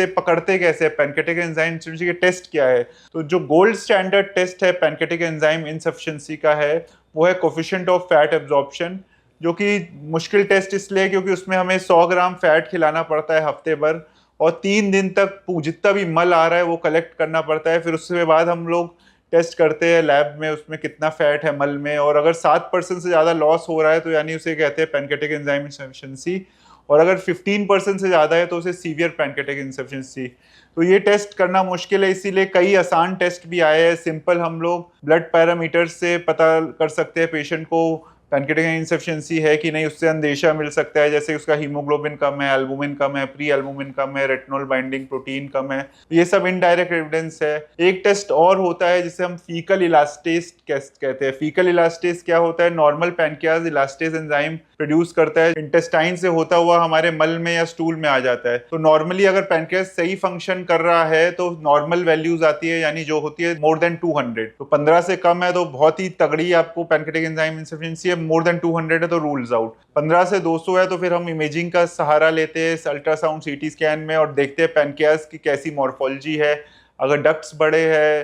से पकड़ते कैसे हैं, पैनक्रियाटिक एंजाइम इनसफिशिएंसी के टेस्ट क्या है। तो जो गोल्ड स्टैंडर्ड टेस्ट है पैनक्रियाटिक एंजाइम इनसफिशिएंसी का है, वो है कोफिशिएंट ऑफ फैट एब्जॉर्प्शन, जो कि मुश्किल टेस्ट इसलिए क्योंकि उसमें हमें 100 ग्राम फैट खिलाना पड़ता है हफ्ते भर, और 3 दिन तक जितना भी मल आ रहा है वो कलेक्ट करना पड़ता है। फिर उसके बाद हम लोग टेस्ट करते हैं लैब में उसमें कितना फैट है मल में, और अगर 7% से ज़्यादा लॉस हो रहा है तो यानी उसे कहते हैं पैनक्रियाटिक एंजाइम इनसफिशिएंसी, और अगर 15% से ज़्यादा है तो उसे सीवियर पैनक्रियाटिक इनसफिशिएंसी। तो ये टेस्ट करना मुश्किल है, इसीलिए कई आसान टेस्ट भी आए हैं। सिंपल हम लोग ब्लड पैरामीटर से पता कर सकते हैं पेशेंट को पैनक्रियाटिक इनसफिशिएंसी है कि नहीं, उससे अंदेशा मिल सकता है, जैसे उसका हीमोग्लोबिन कम है, एल्बुमिन कम है, प्री एल्बुमिन कम है, रेटिनॉल बाइंडिंग प्रोटीन कम है। ये सब इनडायरेक्ट एविडेंस है। एक टेस्ट और होता है जिसे हम फीकल इलास्टेस टेस्ट कहते हैं। फीकल इलास्टेस क्या होता है, नॉर्मल पैनक्रियाज इलास्टेस एंजाइम प्रोड्यूस करता है, इंटेस्टाइन से होता हुआ हमारे मल में या स्टूल में आ जाता है। तो नॉर्मली अगर पैनक्रियाज सही फंक्शन कर रहा है तो नॉर्मल वैल्यूज आती है, यानी जो होती है मोर देन 200। तो 15 से कम है तो बहुत ही तगड़ी आपको पैनक्रियाटिक एंजाइम इनसफिशिएंसी है, मोर देन 200 है तो रूल्स आउट। 15 से 200 है तो फिर हम इमेजिंग का सहारा लेते हैं अल्ट्रासाउंड सीटी स्कैन में और देखते हैं पैनक्रियाज की कैसी मॉर्फोलॉजी है। अगर डक्ट्स बड़े हैं,